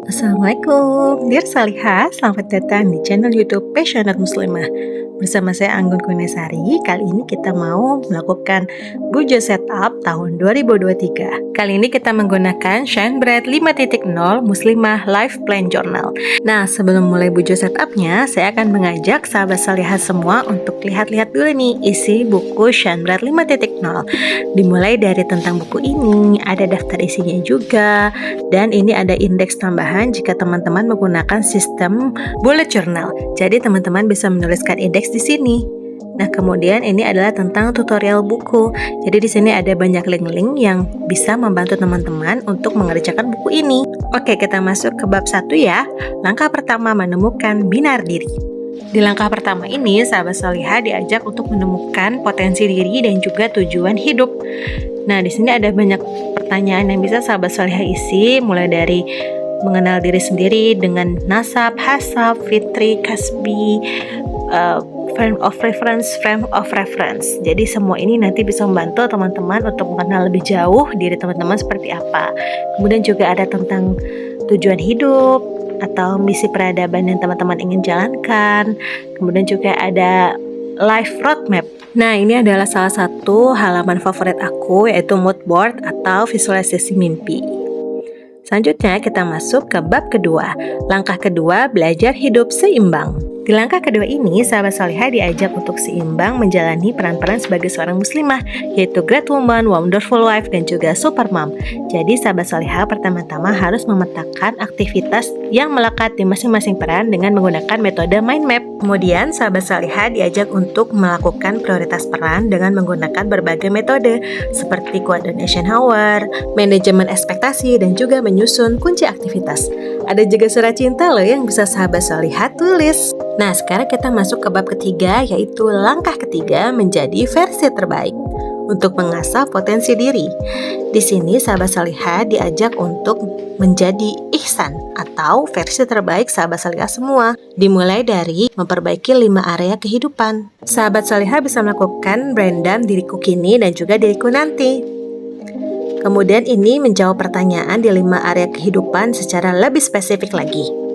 Assalamualaikum, dear Salihah, selamat datang di channel YouTube Passionate Muslimah. Bersama saya Anggun Gunesari, kali ini kita mau melakukan Bujo Setup tahun 2023. Kali ini kita menggunakan Shine Bright 5.0 Muslimah Life Plan Journal. Nah, sebelum mulai Bujo Setupnya, saya akan mengajak sahabat Salihah semua untuk lihat-lihat dulu nih isi buku Shine Bright 5.0. Dimulai dari tentang buku ini, ada daftar isinya juga, dan ini ada indeks tambahan jika teman-teman menggunakan sistem bullet journal. Jadi teman-teman bisa menuliskan indeks di sini. Nah, kemudian ini adalah tentang tutorial buku. Jadi di sini ada banyak link-link yang bisa membantu teman-teman untuk mengerjakan buku ini. Oke, kita masuk ke bab 1 ya. Langkah pertama, menemukan binar diri. Di langkah pertama ini, sahabat Salihah diajak untuk menemukan potensi diri dan juga tujuan hidup. Nah, di sini ada banyak pertanyaan yang bisa sahabat Salihah isi, mulai dari mengenal diri sendiri dengan nasab, hasab, fitri, kasbi, frame of reference. Jadi semua ini nanti bisa membantu teman-teman untuk mengenal lebih jauh diri teman-teman seperti apa. Kemudian juga ada tentang tujuan hidup atau misi peradaban yang teman-teman ingin jalankan. Kemudian juga ada life roadmap. Nah, ini adalah salah satu halaman favorit aku, yaitu mood board atau visualisasi mimpi. Selanjutnya kita masuk ke bab kedua. Langkah kedua, belajar hidup seimbang. Di langkah kedua ini, sahabat Salihah diajak untuk seimbang menjalani peran-peran sebagai seorang muslimah, yaitu great woman, wonderful wife, dan juga super mom. Jadi sahabat Salihah pertama-tama harus memetakan aktivitas yang melekat di masing-masing peran dengan menggunakan metode mind map. Kemudian sahabat Salihah diajak untuk melakukan prioritas peran dengan menggunakan berbagai metode seperti coordination hour, manajemen ekspektasi, dan juga menyusun kunci aktivitas. Ada juga surat cinta loh yang bisa sahabat Salihah tulis. Nah, sekarang kita masuk ke bab ketiga, yaitu langkah ketiga menjadi versi terbaik untuk mengasah potensi diri. Di sini sahabat Salihah diajak untuk menjadi ihsan atau versi terbaik sahabat Salihah semua. Dimulai dari memperbaiki 5 area kehidupan. Sahabat Salihah bisa melakukan berendam diriku kini dan juga diriku nanti. Kemudian ini menjawab pertanyaan di 5 area kehidupan secara lebih spesifik lagi.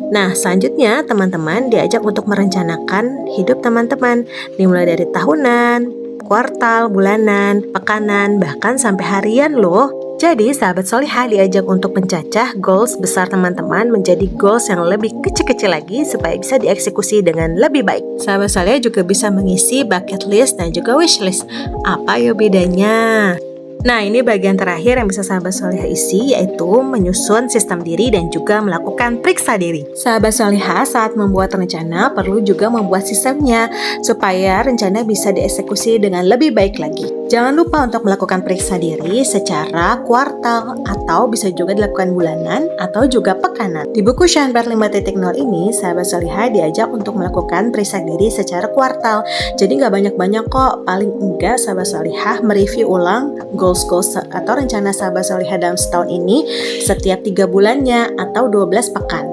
Nah, selanjutnya teman-teman diajak untuk merencanakan hidup teman-teman, dimulai dari tahunan, kuartal, bulanan, pekanan, bahkan sampai harian loh. Jadi sahabat Salihah diajak untuk mencacah goals besar teman-teman menjadi goals yang lebih kecil-kecil lagi supaya bisa dieksekusi dengan lebih baik. Sahabat Salihah juga bisa mengisi bucket list dan juga wish list. Apa yo bedanya? Nah, ini bagian terakhir yang bisa sahabat Salihah isi, yaitu menyusun sistem diri dan juga melakukan periksa diri. Sahabat Salihah saat membuat rencana perlu juga membuat sistemnya supaya rencana bisa dieksekusi dengan lebih baik lagi. Jangan lupa untuk melakukan periksa diri secara kuartal atau bisa juga dilakukan bulanan atau juga pekanan. Di buku Shine Bright 5.0 ini, sahabat Salihah diajak untuk melakukan periksa diri secara kuartal. Jadi nggak banyak-banyak kok, paling enggak sahabat Salihah mereview ulang goals atau rencana sahabat Salihah dalam setahun ini setiap 3 bulannya atau 12 pekan.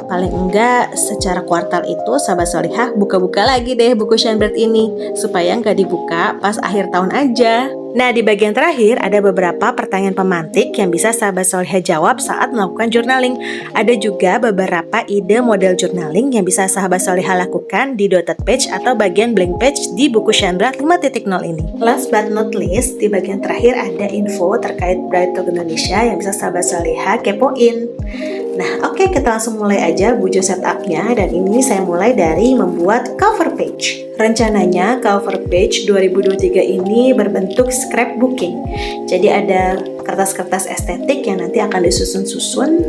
Paling enggak secara kuartal itu sahabat Salihah buka-buka lagi deh buku Shine Bright ini supaya nggak dibuka pas akhir tahun aja. Nah, di bagian terakhir ada beberapa pertanyaan pemantik yang bisa sahabat Salihah jawab saat melakukan journaling. Ada juga beberapa ide model journaling yang bisa sahabat Salihah lakukan di dotted page atau bagian blank page di buku Shine Bright 5.0 ini. Last but not least, di bagian terakhir ada info terkait Bright Talk Indonesia yang bisa sahabat Salihah kepoin. Nah, oke, kita langsung mulai aja bujo setupnya, dan ini saya mulai dari membuat cover page. Rencananya cover page 2023 ini berbentuk scrapbooking. Jadi ada kertas-kertas estetik yang nanti akan disusun-susun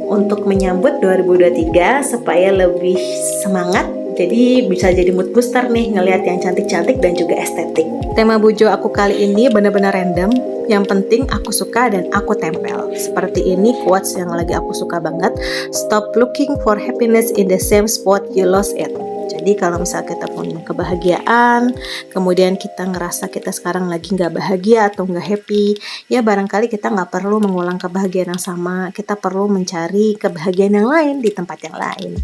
untuk menyambut 2023 supaya lebih semangat. Jadi bisa jadi mood booster nih ngelihat yang cantik-cantik dan juga estetik. Tema bujo aku kali ini benar-benar random. Yang penting aku suka dan aku tempel. Seperti ini quotes yang lagi aku suka banget. Stop looking for happiness in the same spot you lost it. Jadi kalau misalnya kita punya kebahagiaan, kemudian kita ngerasa kita sekarang lagi nggak bahagia atau nggak happy, ya barangkali kita nggak perlu mengulang kebahagiaan yang sama. Kita perlu mencari kebahagiaan yang lain di tempat yang lain.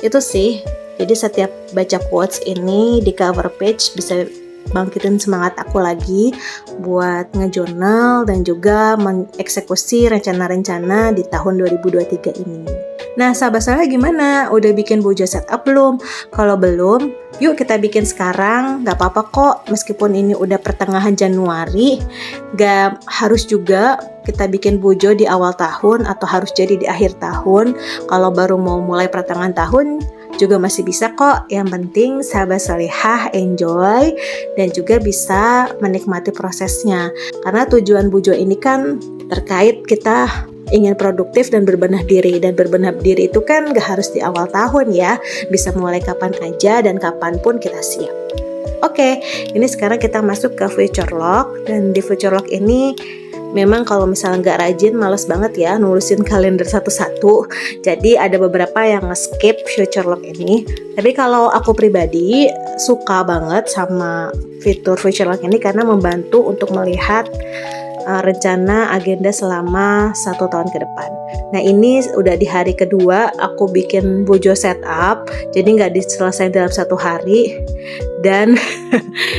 Itu sih. Jadi setiap baca quotes ini di cover page bisa bangkitin semangat aku lagi buat ngejurnal dan juga mengeksekusi rencana-rencana di tahun 2023 ini. Nah, sahabat-sahabat gimana? Udah bikin Bujo setup belum? Kalau belum, yuk kita bikin sekarang. Gak apa-apa kok, meskipun ini udah pertengahan Januari, gak harus juga kita bikin Bujo di awal tahun atau harus jadi di akhir tahun. Kalau baru mau mulai pertengahan tahun, juga masih bisa kok. Yang penting sahabat salihah enjoy dan juga bisa menikmati prosesnya. Karena tujuan Bujo ini kan terkait kita ingin produktif dan berbenah diri. Dan berbenah diri itu kan gak harus di awal tahun ya. Bisa mulai kapan aja dan kapanpun kita siap. Oke, ini sekarang kita masuk ke future log. Dan di future log ini memang kalau misalnya nggak rajin, males banget ya nulisin kalender satu-satu. Jadi ada beberapa yang nge-skip future log ini. Tapi kalau aku pribadi suka banget sama fitur future log ini karena membantu untuk melihat rencana agenda selama 1 tahun ke depan. Nah, ini udah di hari kedua aku bikin Bujo setup, jadi nggak diselesaikan dalam 1 hari. Dan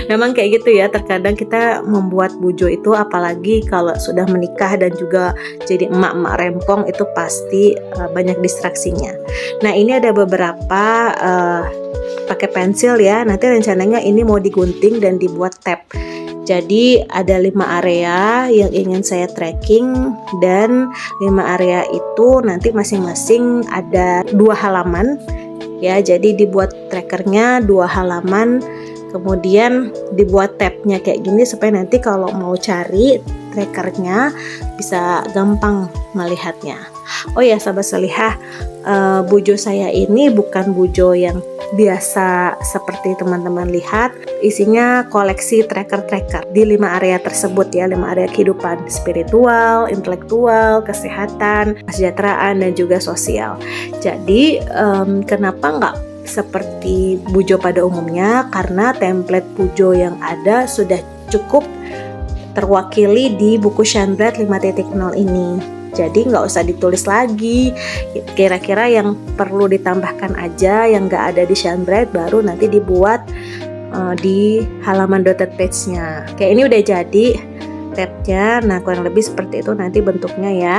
memang kayak gitu ya, terkadang kita membuat Bujo itu, apalagi kalau sudah menikah dan juga jadi emak-emak rempong, itu pasti banyak distraksinya. Nah, ini ada beberapa pakai pensil ya, nanti rencananya ini mau digunting dan dibuat tab. Jadi ada 5 area yang ingin saya tracking, dan 5 area itu nanti masing-masing ada 2 halaman ya. Jadi dibuat trackernya 2 halaman, kemudian dibuat tabnya kayak gini supaya nanti kalau mau cari trackernya bisa gampang melihatnya. Oh ya sahabat salihah, Bujo saya ini bukan Bujo yang biasa seperti teman-teman lihat. Isinya koleksi tracker-tracker di 5 area tersebut ya, 5 area kehidupan: spiritual, intelektual, kesehatan, kesejahteraan, dan juga sosial. Jadi kenapa nggak seperti Bujo pada umumnya? Karena template Bujo yang ada sudah cukup terwakili di buku Shanbret 5.0 ini. Jadi nggak usah ditulis lagi, kira-kira yang perlu ditambahkan aja yang nggak ada di Shanbret baru nanti dibuat di halaman dotted page-nya. Kayak ini udah jadi tabnya, nah kurang lebih seperti itu nanti bentuknya ya.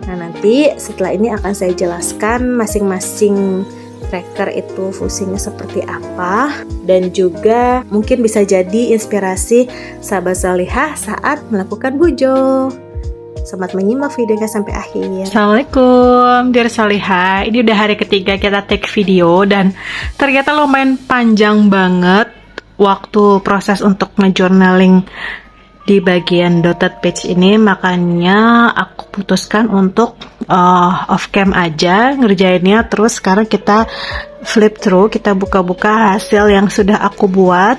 Nah nanti setelah ini akan saya jelaskan masing-masing tracker itu fungsinya seperti apa, dan juga mungkin bisa jadi inspirasi sahabat salihah saat melakukan Bujo. Selamat menyimak videonya sampai akhir. Assalamualaikum dear salihah. Ini udah hari ketiga kita take video dan ternyata lumayan panjang banget waktu proses untuk nge-journaling di bagian dotted page ini. Makanya aku putuskan untuk off cam aja ngerjainnya. Terus sekarang kita flip through, kita buka-buka hasil yang sudah aku buat.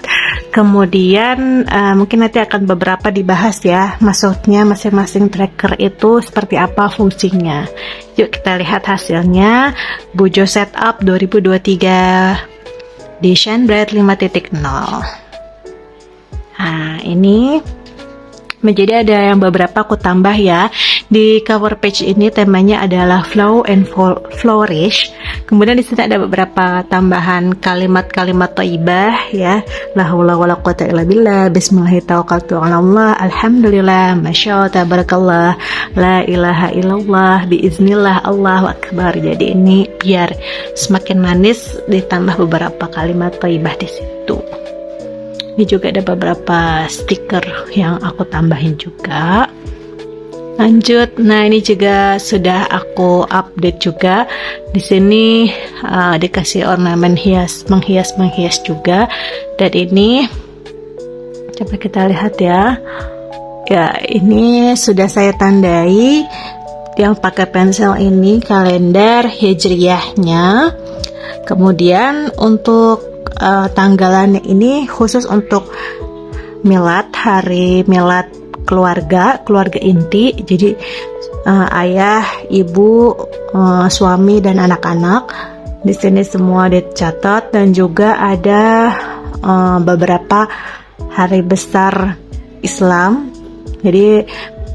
Kemudian mungkin nanti akan beberapa dibahas ya, maksudnya masing-masing tracker itu seperti apa fungsinya. Yuk kita lihat hasilnya. Bujo setup 2023 di Shanbret 5.0. Nah ini menjadi ada yang beberapa aku tambah ya. Di cover page ini temanya adalah flow and flourish. Kemudian di sini ada beberapa tambahan kalimat-kalimat thayyibah ya. La haula wala quwata illa billah, bismillahi tawakkaltu 'ala Allah, alhamdulillah, masyaallah, tabarakallah, la ilaha illallah, biiznillah, Allahu akbar. Jadi ini biar semakin manis ditambah beberapa kalimat thayyibah di situ. Ini juga ada beberapa stiker yang aku tambahin juga. Lanjut, nah ini juga sudah aku update juga. Di sini dikasih ornamen menghias juga. Dan ini coba kita lihat ya. Ya, ini sudah saya tandai yang pakai pensil ini kalender hijriyahnya. Kemudian untuk tanggalannya ini khusus untuk milad, hari milad keluarga inti. Jadi ayah, ibu, suami dan anak-anak di sini semua dicatat, dan juga ada beberapa hari besar Islam. Jadi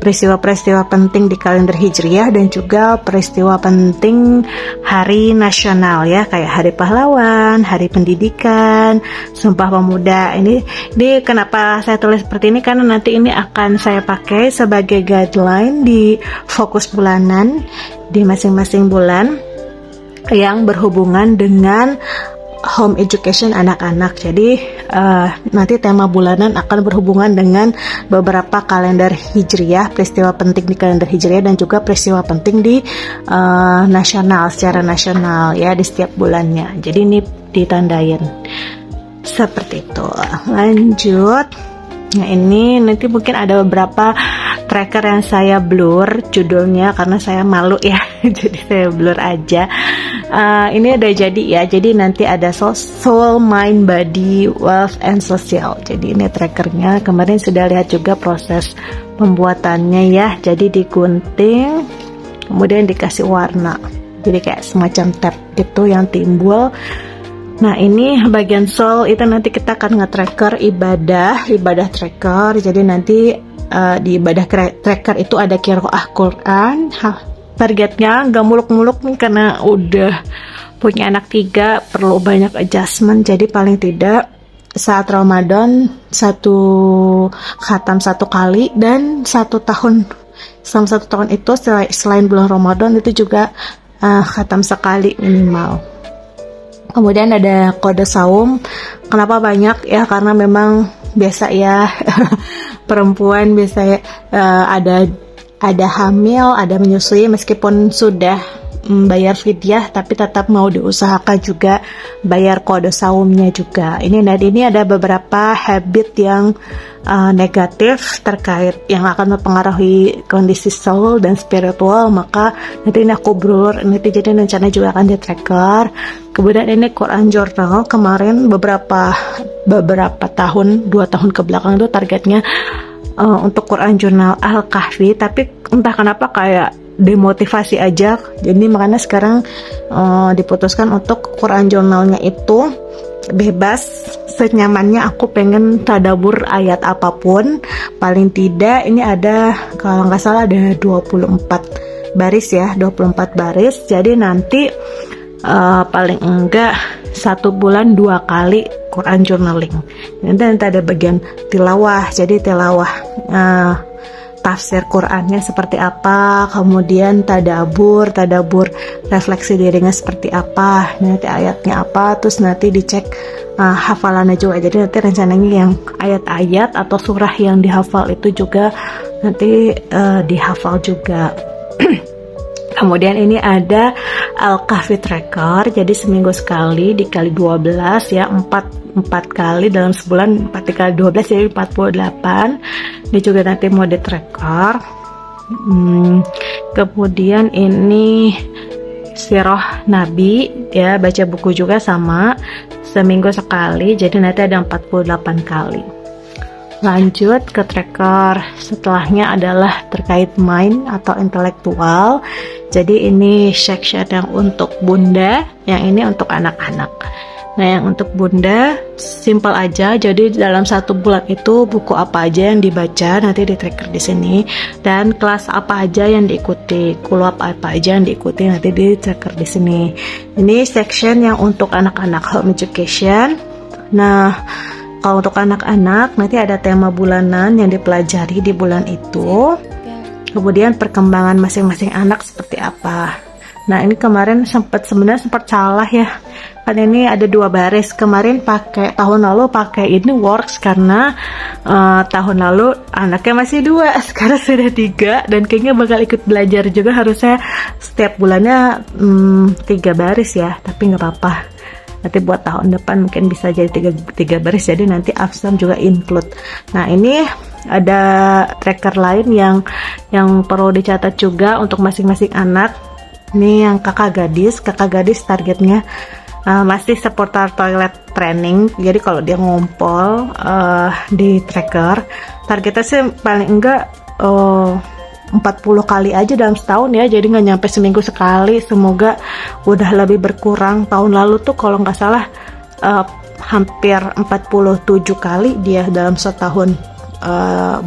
peristiwa-peristiwa penting di kalender Hijriah dan juga peristiwa penting hari nasional ya, kayak Hari Pahlawan, Hari Pendidikan, Sumpah Pemuda. Ini kenapa saya tulis seperti ini, karena nanti ini akan saya pakai sebagai guideline di fokus bulanan di masing-masing bulan yang berhubungan dengan home education anak-anak. Jadi nanti tema bulanan akan berhubungan dengan beberapa kalender Hijriah, peristiwa penting di kalender Hijriah dan juga peristiwa penting di nasional, secara nasional ya, di setiap bulannya. Jadi ini ditandain seperti itu. Lanjut. Nah, ini nanti mungkin ada beberapa tracker yang saya blur judulnya karena saya malu ya. Jadi saya blur aja. Ini udah jadi ya. Jadi nanti ada soul, mind, body, wealth, and social. Jadi ini trackernya. Kemarin sudah lihat juga proses pembuatannya ya. Jadi digunting, kemudian dikasih warna. Jadi kayak semacam tab gitu yang timbul. Nah, ini bagian soul itu nanti kita akan nge-tracker ibadah tracker. Jadi nanti di ibadah tracker itu ada qiraah Quran. Targetnya nggak muluk-muluk nih karena udah punya anak 3, perlu banyak adjustment. Jadi paling tidak saat Ramadan 1 khatam 1 kali, dan 1 tahun, selama 1 tahun itu selain bulan Ramadan itu juga khatam sekali minimal. Kemudian ada kode saum. Kenapa banyak ya? Karena memang biasa ya perempuan biasa ada hamil, ada menyusui, meskipun sudah bayar fidyah tapi tetap mau diusahakan juga bayar kode saumnya juga. Ini ada beberapa habit yang negatif terkait yang akan mempengaruhi kondisi soul dan spiritual, maka nanti ini aku blur. Nanti jadi rencana juga akan di tracker. Kemudian ini Quran Journal. Kemarin beberapa tahun, 2 tahun ke belakang itu targetnya untuk Quran Jurnal Al-Kahfi, tapi entah kenapa kayak demotivasi aja. Jadi makanya sekarang diputuskan untuk Quran Jurnalnya itu bebas, senyamannya aku pengen tadabur ayat apapun. Paling tidak ini ada, kalau nggak salah ada 24 baris ya, 24 baris. Jadi nanti paling enggak 1 bulan 2 kali Quran journaling. Nanti ada bagian tilawah, jadi tilawah tafsir Qurannya seperti apa, kemudian tadabur refleksi dirinya seperti apa, nanti ayatnya apa, terus nanti dicek hafalannya juga. Jadi nanti rencananya yang ayat-ayat atau surah yang dihafal itu juga nanti dihafal juga. Kemudian ini ada Al-Kahfi Tracker, jadi seminggu sekali dikali 12 ya, 4 kali dalam sebulan, 4 dikali 12 jadi 48. Ini juga nanti mode tracker. Kemudian ini Sirah Nabi ya, baca buku juga sama, seminggu sekali, jadi nanti ada 48 kali. Lanjut ke tracker setelahnya adalah terkait mind atau intelektual. Jadi ini section yang untuk bunda, yang ini untuk anak-anak. Nah, yang untuk bunda simple aja. Jadi dalam 1 bulan itu buku apa aja yang dibaca nanti di tracker di sini, dan kelas apa aja yang diikuti, kulab apa aja yang diikuti nanti di tracker di sini. Ini section yang untuk anak-anak home education. Nah, kalau untuk anak-anak nanti ada tema bulanan yang dipelajari di bulan itu. Kemudian perkembangan masing-masing anak seperti apa. Nah, ini kemarin sebenarnya sempat salah ya. Kan ini ada 2 baris. Kemarin tahun lalu pakai ini works karena tahun lalu anaknya masih 2, sekarang sudah 3, dan kayaknya bakal ikut belajar juga, harusnya setiap bulannya 3 baris ya, tapi nggak apa-apa. Nanti buat tahun depan mungkin bisa jadi 3 baris, jadi nanti absen juga include. Nah, ini ada tracker lain yang perlu dicatat juga untuk masing-masing anak. Ini yang kakak gadis targetnya masih seputar toilet training. Jadi kalau dia ngompol di tracker, targetnya sih paling enggak 40 kali aja dalam setahun ya, jadi nggak nyampe seminggu sekali. Semoga udah lebih berkurang. Tahun lalu tuh kalau nggak salah hampir 47 kali dia dalam setahun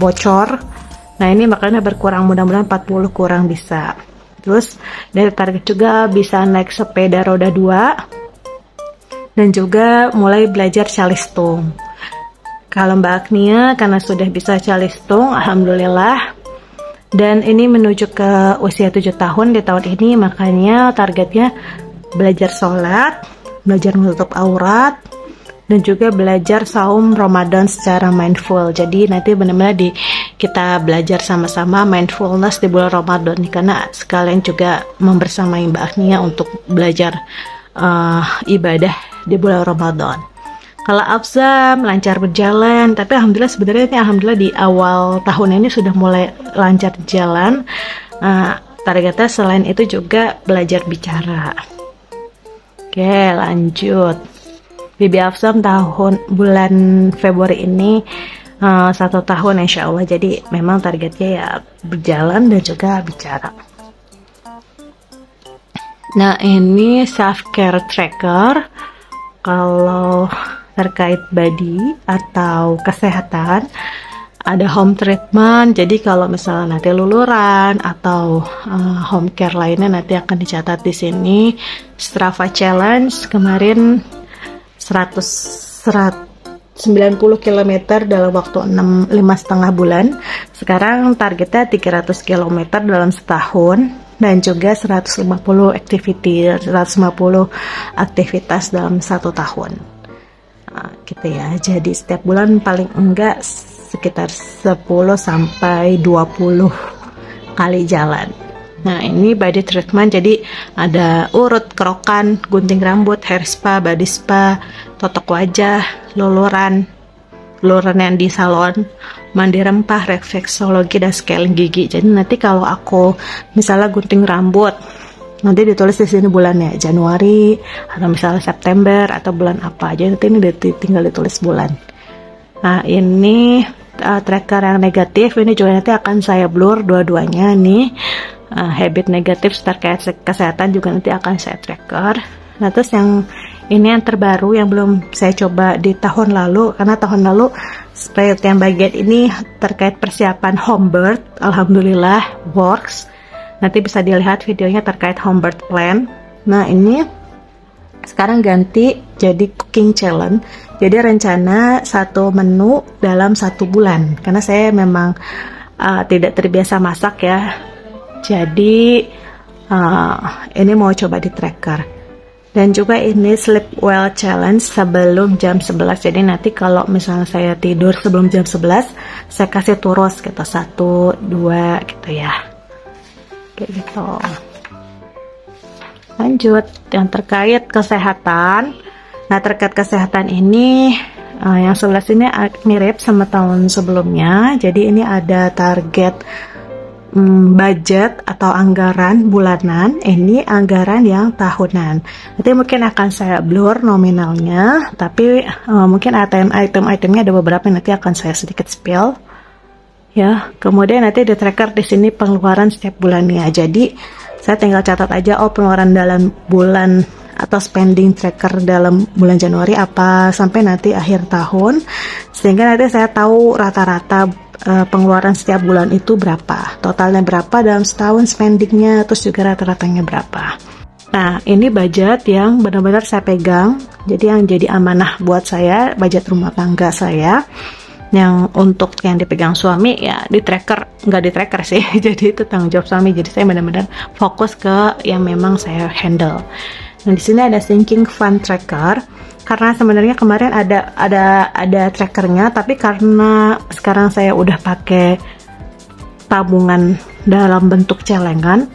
bocor. Nah ini makanya berkurang, mudah-mudahan 40 kurang bisa. Terus dari target juga bisa naik sepeda roda 2 dan juga mulai belajar calistung. Kalau Mbak Agnia karena sudah bisa calistung, alhamdulillah. Dan ini menuju ke usia 7 tahun di tahun ini, makanya targetnya belajar sholat, belajar menutup aurat, dan juga belajar saum Ramadan secara mindful. Jadi nanti benar-benar kita belajar sama-sama mindfulness di bulan Ramadan nih, karena sekalian juga membersamai Mbak Agnia untuk belajar ibadah di bulan Ramadan. Kalau Abzam lancar berjalan, tapi alhamdulillah sebenarnya ini alhamdulillah di awal tahun ini sudah mulai lancar jalan. Targetnya selain itu juga belajar bicara. Oke, lanjut. Bibi Afsam bulan Februari ini 1 tahun insya Allah, jadi memang targetnya ya berjalan dan juga bicara. Nah ini self care tracker. Kalau terkait body atau kesehatan, ada home treatment. Jadi kalau misalnya nanti luluran atau home care lainnya nanti akan dicatat di sini. Strava Challenge kemarin 90 km dalam waktu 5,5 bulan. Sekarang targetnya 300 km dalam setahun, dan juga 150 aktivitas dalam 1 tahun. Gitu ya. Jadi setiap bulan paling enggak sekitar 10 sampai 20 kali jalan. Nah ini body treatment, jadi ada urut, kerokan, gunting rambut, hair spa, body spa, totok wajah, luluran yang di salon, mandi rempah, refleksologi, dan scaling gigi. Jadi nanti kalau aku misalnya gunting rambut, nanti ditulis di sini bulannya, Januari atau misalnya September atau bulan apa. Jadi nanti ini tinggal ditulis bulan. Nah ini tracker yang negatif, ini juga nanti akan saya blur dua-duanya nih. Habit negatif terkait kesehatan juga nanti akan saya tracker. Nah terus yang ini yang terbaru yang belum saya coba di tahun lalu, karena tahun lalu seperti yang bagian ini terkait persiapan home birth, alhamdulillah works. Nanti bisa dilihat videonya terkait home birth plan. Nah ini sekarang ganti jadi cooking challenge. Jadi rencana 1 menu dalam 1 bulan, karena saya memang tidak terbiasa masak ya. Jadi ini mau coba di tracker. Dan juga ini sleep well challenge sebelum jam 11. Jadi nanti kalau misalnya saya tidur sebelum jam 11, saya kasih turus gitu 1, 2 gitu ya. Kayak gitu. Lanjut yang terkait kesehatan. Nah terkait kesehatan ini yang 11 ini mirip sama tahun sebelumnya. Jadi ini ada target budget atau anggaran bulanan, ini anggaran yang tahunan. Nanti mungkin akan saya blur nominalnya, tapi mungkin item-itemnya ada beberapa yang nanti akan saya sedikit spill. Ya, kemudian nanti di tracker di sini pengeluaran setiap bulannya. Jadi saya tinggal catat aja, pengeluaran dalam bulan atau spending tracker dalam bulan Januari apa sampai nanti akhir tahun, sehingga nanti saya tahu rata-rata pengeluaran setiap bulan itu berapa, totalnya berapa dalam setahun spendingnya, terus juga rata-ratanya berapa. Nah ini budget yang benar-benar saya pegang, jadi yang jadi amanah buat saya, budget rumah tangga saya. Yang untuk yang dipegang suami ya di tracker, nggak di tracker sih, jadi itu tanggung jawab suami. Jadi saya benar-benar fokus ke yang memang saya handle. Nah di sini ada sinking fund tracker, karena sebenarnya kemarin ada trackernya, tapi karena sekarang saya udah pakai tabungan dalam bentuk celengan,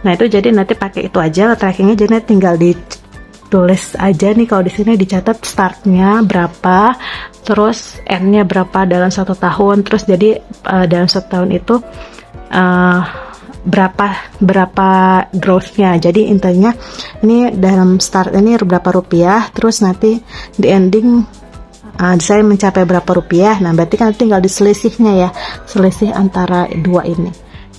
nah itu jadi nanti pakai itu aja trackingnya. Jadi tinggal ditulis aja nih, kalau di sini dicatat startnya berapa, terus endnya berapa dalam 1 tahun, terus jadi dalam 1 tahun itu berapa growth-nya. Jadi intinya ini dalam start ini berapa rupiah, terus nanti di ending saya mencapai berapa rupiah. Nah berarti kan tinggal diselisihnya ya, selisih antara dua ini.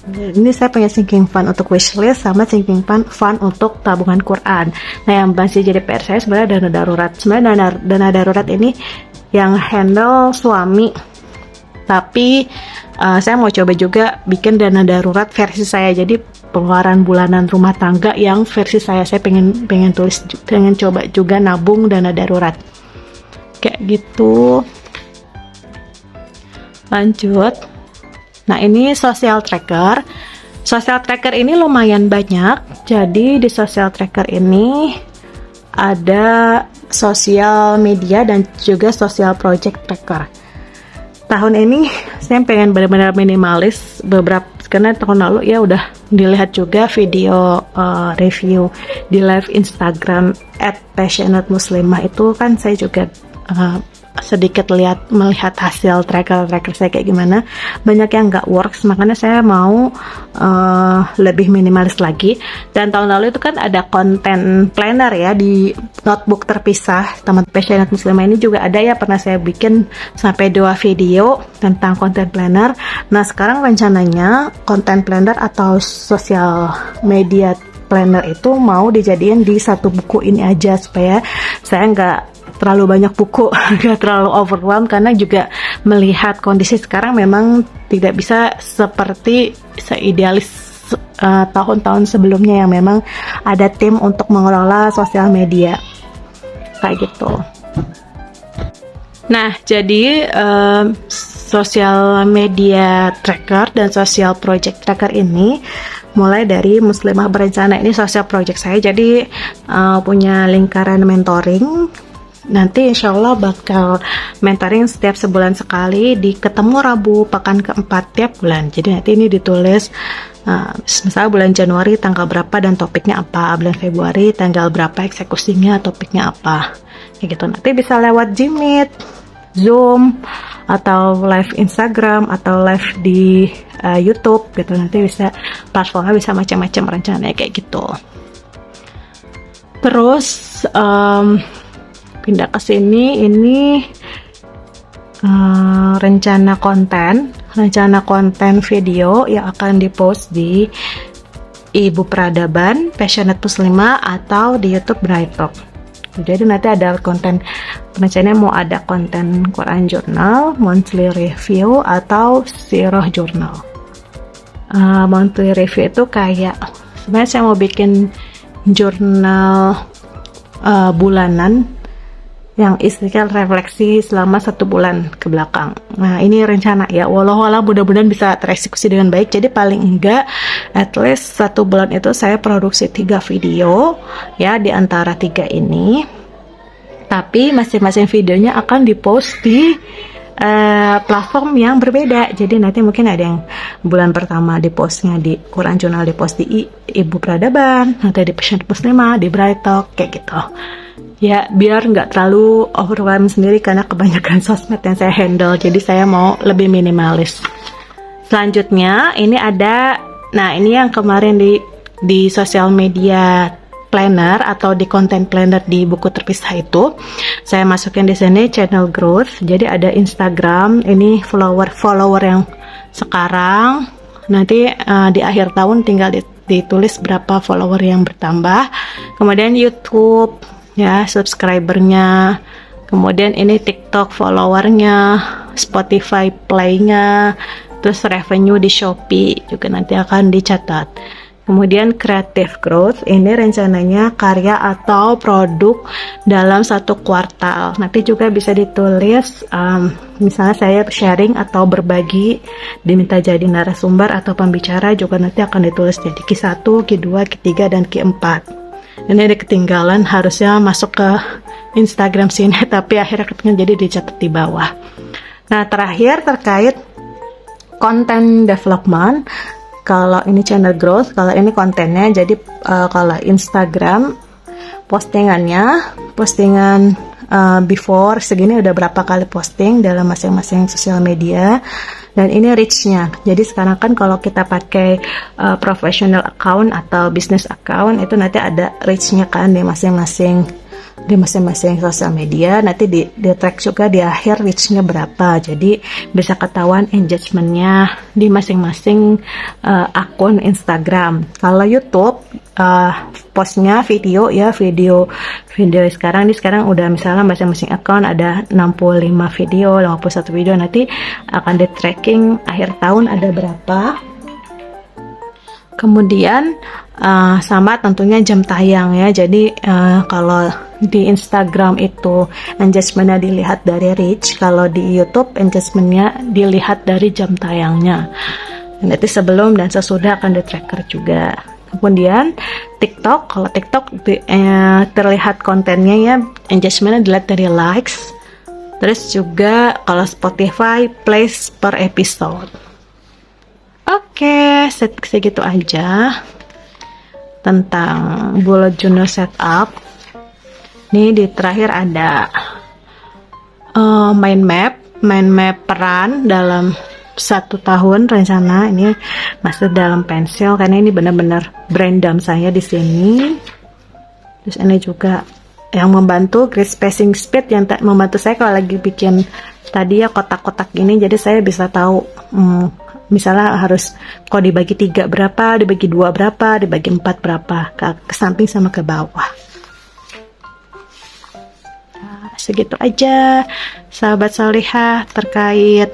Ini saya punya sinking fund untuk wishlist sama sinking fund untuk tabungan Quran. Nah yang masih jadi PR saya sebenarnya dana darurat. Sebenarnya dana darurat ini yang handle suami. Tapi saya mau coba juga bikin dana darurat versi saya, jadi pengeluaran bulanan rumah tangga yang versi saya pengen coba juga nabung dana darurat kayak gitu. Lanjut. Nah, ini social tracker. Social tracker ini lumayan banyak. Jadi di social tracker ini ada sosial media dan juga social project tracker. Tahun ini saya pengen benar-benar minimalis beberapa, karena tahun lalu ya udah dilihat juga video review di live Instagram @passionatmuslimah itu kan saya juga sedikit melihat hasil tracker saya kayak gimana, banyak yang nggak works, makanya saya mau lebih minimalis lagi. Dan tahun lalu itu kan ada konten planner ya di notebook terpisah teman Passionate Muslimah ini juga ada ya, pernah saya bikin sampai 2 video tentang konten planner. Nah, sekarang rencananya konten planner atau sosial media planner itu mau dijadiin di satu buku ini aja, supaya saya nggak terlalu banyak buku, nggak terlalu overwhelmed, karena juga melihat kondisi sekarang memang tidak bisa seperti seidealis tahun-tahun sebelumnya yang memang ada tim untuk mengelola sosial media kayak gitu. Nah, jadi sosial media tracker dan social project tracker ini mulai dari Muslimah Berencana, ini social project saya, jadi punya lingkaran mentoring. Nanti insya Allah bakal mentoring setiap sebulan sekali di ketemu Rabu pekan keempat tiap bulan. Jadi nanti ini ditulis misalnya bulan Januari tanggal berapa dan topiknya apa, bulan Februari tanggal berapa eksekusinya, topiknya apa, kayak gitu. Nanti bisa lewat Jimit, Zoom, atau live Instagram, atau live di YouTube gitu. Nanti bisa platformnya bisa macam-macam rencananya kayak gitu. Terus pindah ke sini, ini rencana konten video yang akan dipost di Ibu Peradaban, Passionate Muslimah, atau di YouTube Bright Talk. Jadi nanti ada konten, rencananya mau ada konten Quran Journal, monthly review, atau Sirah Journal. Monthly review itu kayak, sebenarnya saya mau bikin jurnal bulanan yang isinya refleksi selama 1 bulan ke belakang. Nah, ini rencana ya, walau mudah-mudahan bisa tereksekusi dengan baik. Jadi paling enggak at least 1 bulan itu saya produksi 3 video ya, di antara 3 ini. Tapi masing-masing videonya akan dipost di platform yang berbeda. Jadi nanti mungkin ada yang bulan pertama dipostnya di Quran Journal, dipost di Ibu Peradaban, nanti di Passionate Muslimah, di Bright Talk, kayak gitu. Ya, biar nggak terlalu overwhelm sendiri karena kebanyakan sosmed yang saya handle. Jadi saya mau lebih minimalis. Selanjutnya ini ada, nah ini yang kemarin di sosial media planner atau di content planner di buku terpisah itu, saya masukin di sini channel growth. Jadi ada Instagram, ini follower yang sekarang, nanti di akhir tahun tinggal ditulis berapa follower yang bertambah. Kemudian YouTube ya, subscribernya, kemudian ini TikTok followernya, Spotify playnya, terus revenue di Shopee juga nanti akan dicatat. Kemudian creative growth, ini rencananya karya atau produk dalam 1 kuartal. Nanti juga bisa ditulis, misalnya saya sharing atau berbagi, diminta jadi narasumber atau pembicara, juga nanti akan ditulis jadi Q1, Q2, Q3, dan Q4. Ini ada ketinggalan, harusnya masuk ke Instagram sini, tapi akhirnya ketinggalan, jadi dicatat di bawah. Nah, terakhir terkait content development. Kalau ini channel growth, kalau ini kontennya, jadi kalau Instagram postingan before segini udah berapa kali posting dalam masing-masing sosial media, dan ini reach-nya. Jadi sekarang kan kalau kita pakai professional account atau business account, itu nanti ada reach-nya kan di masing-masing sosial media, nanti di track juga di akhir reach-nya berapa, jadi bisa ketahuan engagement-nya di masing-masing akun Instagram. Kalau YouTube postnya video ya, video sekarang udah misalnya masing-masing account ada 65 video, 51 video, nanti akan di tracking akhir tahun ada berapa. Kemudian sama tentunya jam tayang ya. Jadi kalau di Instagram itu engagementnya dilihat dari reach, kalau di YouTube engagementnya dilihat dari jam tayangnya. Nanti sebelum dan sesudah akan di tracker juga. Kemudian TikTok, kalau TikTok terlihat kontennya ya, engagementnya dilihat dari likes. Terus juga kalau Spotify plays per episode. Oke, segitu aja tentang bullet journal setup. Nih di terakhir ada mind map peran dalam 1 tahun rencana. Ini masih dalam pensil karena ini benar-benar braindump saya di sini. Terus ini juga yang membantu grid spacing speed yang membantu saya kalau lagi bikin tadi ya kotak-kotak ini, jadi saya bisa tahu misalnya harus kalau dibagi 3 berapa, dibagi 2 berapa, dibagi 4 berapa, ke samping sama ke bawah. Nah, segitu aja sahabat salihah terkait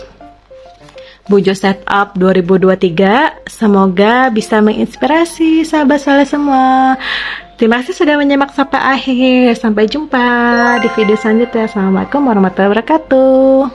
Bujo Setup 2023. Semoga bisa menginspirasi sahabat saleh semua. Terima kasih sudah menyimak sampai akhir. Sampai jumpa di video selanjutnya. Assalamualaikum warahmatullahi wabarakatuh.